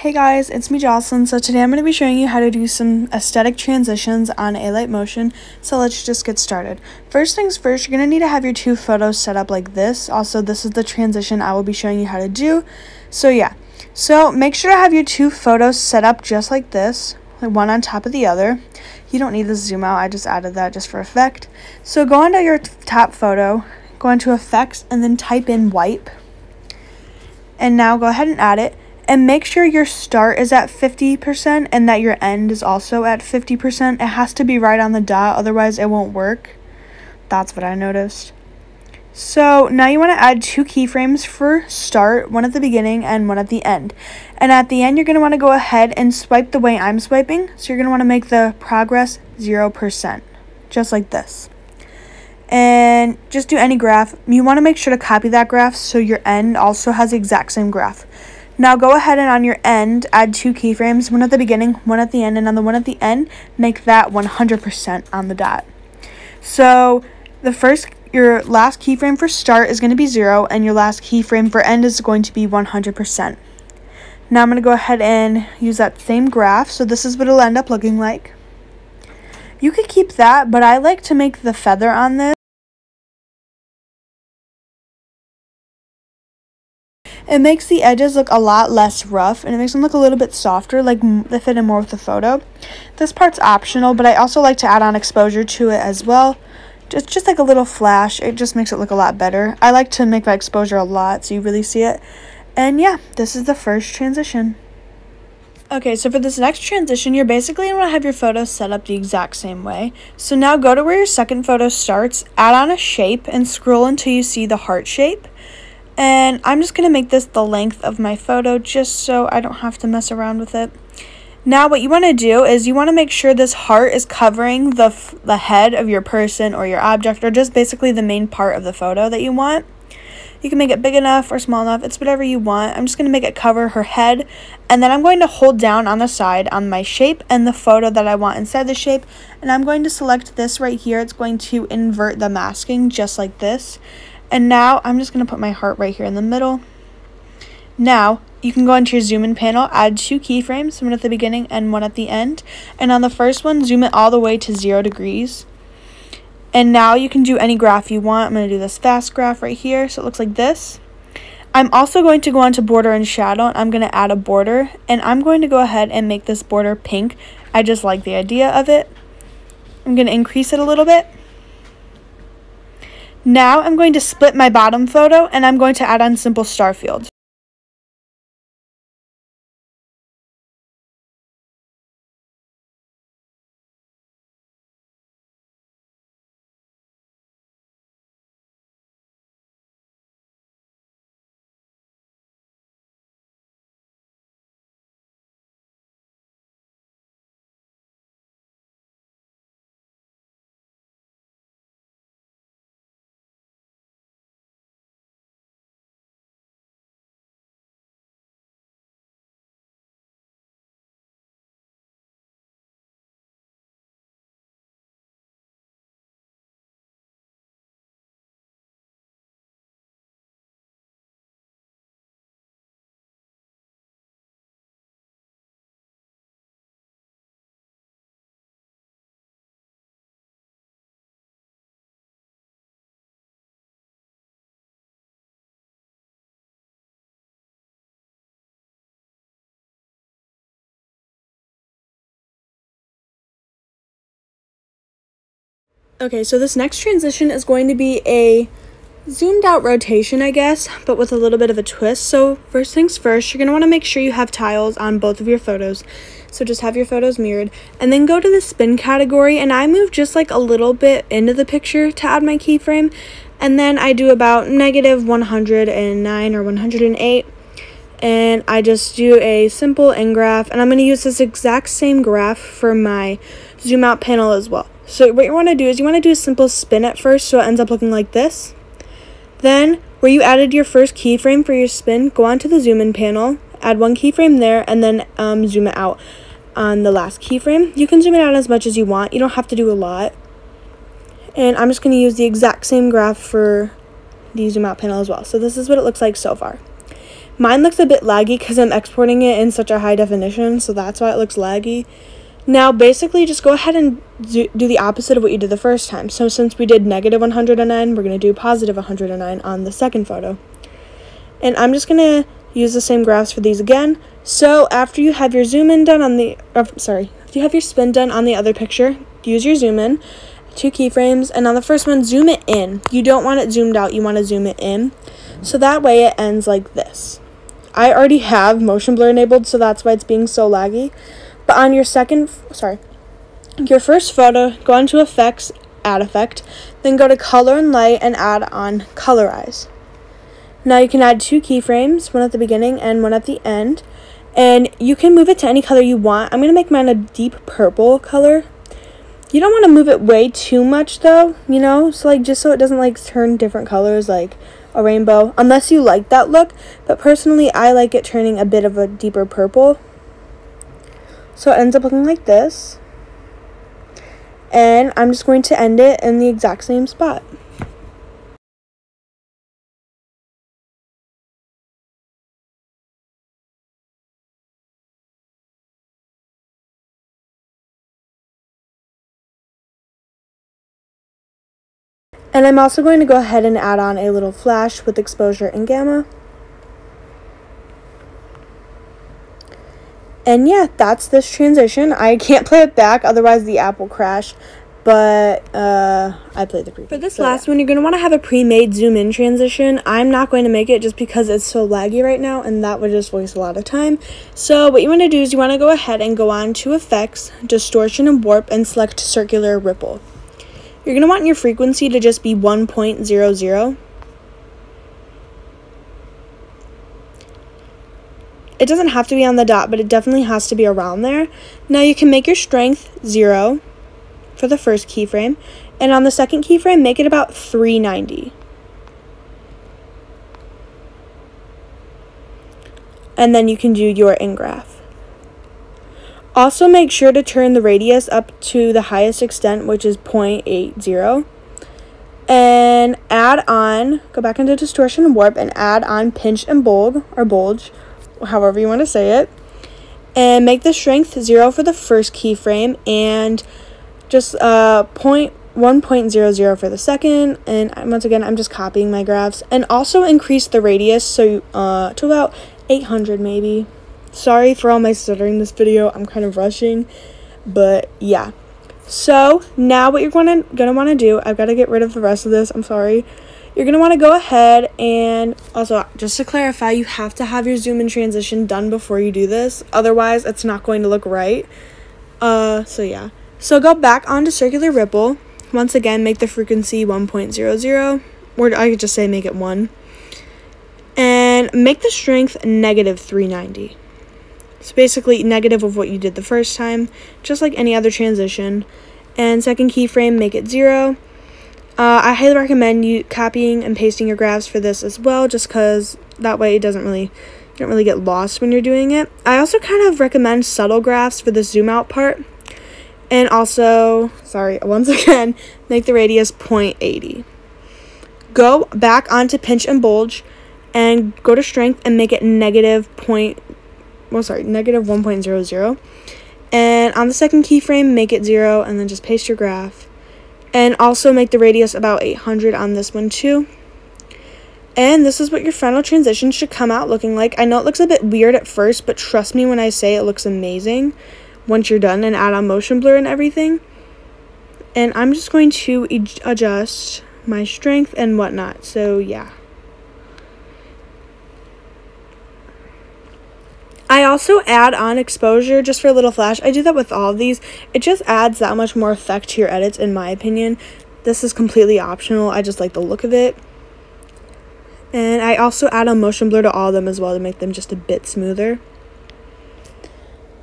Hey guys, it's me Jocelyn. So today I'm going to be showing you how to do some aesthetic transitions on alight motion. So let's just get started. First things first, you're going to need to have your two photos set up like this. Also, this is the transition I will be showing you how to do. So yeah, so make sure to have your two photos set up just like this, like one on top of the other. You don't need the zoom out, I just added that just for effect. So go onto your top photo, go into effects, and then type in wipe. And now go ahead and add it. And make sure your start is at 50% and that your end is also at 50%. It has to be right on the dot, otherwise it won't work. That's what I noticed. So now you want to add two keyframes for start, one at the beginning and one at the end. And at the end, you're going to want to go ahead and swipe the way I'm swiping. So you're going to want to make the progress 0%, just like this. And just do any graph. You want to make sure to copy that graph so your end also has the exact same graph. Now go ahead and on your end, add two keyframes, one at the beginning, one at the end, and on the one at the end, make that 100% on the dot. So your last keyframe for start is going to be 0, and your last keyframe for end is going to be 100%. Now I'm going to go ahead and use that same graph, so this is what it'll end up looking like. You could keep that, but I like to make the feather on this. It makes the edges look a lot less rough, and it makes them look a little bit softer, like they fit in more with the photo. This part's optional, but I also like to add on exposure to it as well. Just like a little flash, it just makes it look a lot better. I like to make my exposure a lot so you really see it. And yeah, this is the first transition. Okay, so for this next transition, you're basically going to have your photos set up the exact same way. So now go to where your second photo starts, add on a shape, and scroll until you see the heart shape. And I'm just going to make this the length of my photo just so I don't have to mess around with it. Now what you want to do is you want to make sure this heart is covering the head of your person or your object, or just basically the main part of the photo that you want. You can make it big enough or small enough. It's whatever you want. I'm just going to make it cover her head. And then I'm going to hold down on the side on my shape and the photo that I want inside the shape. And I'm going to select this right here. It's going to invert the masking just like this. And now I'm just going to put my heart right here in the middle. Now you can go into your zoom in panel, add two keyframes, one at the beginning and one at the end. And on the first one, zoom it all the way to 0 degrees. And now you can do any graph you want. I'm going to do this fast graph right here, so it looks like this. I'm also going to go on to border and shadow, and I'm going to add a border. And I'm going to go ahead and make this border pink. I just like the idea of it. I'm going to increase it a little bit. Now I'm going to split my bottom photo, and I'm going to add on simple star fields. Okay, so this next transition is going to be a zoomed out rotation, I guess, but with a little bit of a twist. So first things first, you're going to want to make sure you have tiles on both of your photos. So just have your photos mirrored, and then go to the spin category, and I move just like a little bit into the picture to add my keyframe, and then I do about -109 or 108, and I just do a simple end graph, and I'm going to use this exact same graph for my zoom out panel as well. So what you want to do is you want to do a simple spin at first, so it ends up looking like this. Then, where you added your first keyframe for your spin, go onto the zoom in panel, add one keyframe there, and then zoom it out on the last keyframe. You can zoom it out as much as you want. You don't have to do a lot. And I'm just going to use the exact same graph for the zoom out panel as well. So this is what it looks like so far. Mine looks a bit laggy because I'm exporting it in such a high definition, so that's why it looks laggy. Now, basically, just go ahead and do the opposite of what you did the first time. So since we did negative 109, we're going to do positive 109 on the second photo. And I'm just going to use the same graphs for these again. So after you have your zoom in done on the, after you have your spin done on the other picture, use your zoom in, 2 keyframes, and on the first one, zoom it in. You don't want it zoomed out, you want to zoom it in. So that way it ends like this. I already have motion blur enabled, so that's why it's being so laggy. But on your your first photo, go into effects, add effect, then go to color and light and add on colorize. Now you can add 2 keyframes, one at the beginning and one at the end, and you can move it to any color you want. I'm going to make mine a deep purple color. You don't want to move it way too much though, you know, so like just so it doesn't like turn different colors like a rainbow, unless you like that look. But personally, I like it turning a bit of a deeper purple. So it ends up looking like this. And I'm just going to end it in the exact same spot. And I'm also going to go ahead and add on a little flash with exposure and gamma. And yeah, that's this transition. I can't play it back, otherwise the app will crash. But I played the preview. For this last one, you're going to want to have a pre-made zoom in transition. I'm not going to make it just because it's so laggy right now, and that would just waste a lot of time. So what you want to do is you want to go ahead and go on to effects, distortion and warp, and select circular ripple. You're going to want your frequency to just be 1.00. It doesn't have to be on the dot, but it definitely has to be around there. Now you can make your strength 0 for the first keyframe, and on the second keyframe, make it about 390. And then you can do your in-graph. Also make sure to turn the radius up to the highest extent, which is 0.80. And add on, go back into distortion and warp, and add on pinch and bulge, however you want to say it, and make the strength 0 for the first keyframe and just 1.00 for the second. And once again, I'm just copying my graphs, and also increase the radius to about 800 maybe. Sorry for all my stuttering this video, I'm kind of rushing, but yeah. So now what you're gonna want to do, I've got to get rid of the rest of this, I'm sorry. You're going to want to go ahead, and also, just to clarify, you have to have your zoom in transition done before you do this. Otherwise, it's not going to look right. So yeah. So go back onto circular ripple. Once again, make the frequency 1.00, or I could just say make it 1. And make the strength negative 390. So basically, negative of what you did the first time, just like any other transition. And second keyframe, make it 0. I highly recommend you copying and pasting your graphs for this as well, just because that way you don't really get lost when you're doing it. I also kind of recommend subtle graphs for the zoom out part. And also, once again, make the radius 0.80. Go back onto pinch and bulge and go to strength and make it negative 1.00. And on the second keyframe, make it 0 and then just paste your graph. And also make the radius about 800 on this one too. And this is what your final transition should come out looking like. I know it looks a bit weird at first, but trust me when I say it looks amazing once you're done and add on motion blur and everything. And I'm just going to adjust my strength and whatnot. So yeah. I also add on exposure just for a little flash. I do that with all of these. It just adds that much more effect to your edits, in my opinion. This is completely optional. I just like the look of it. And I also add on motion blur to all of them as well to make them just a bit smoother.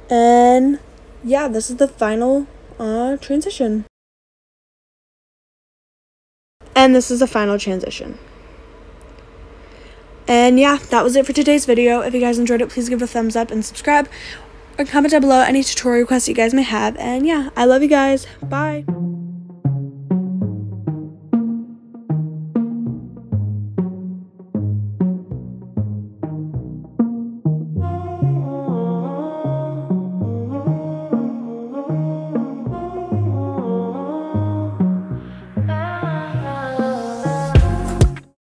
And yeah, this is the final transition. And this is the final transition. And yeah, that was it for today's video. If you guys enjoyed it, please give it a thumbs up and subscribe. Or comment down below any tutorial requests you guys may have. And yeah, I love you guys. Bye.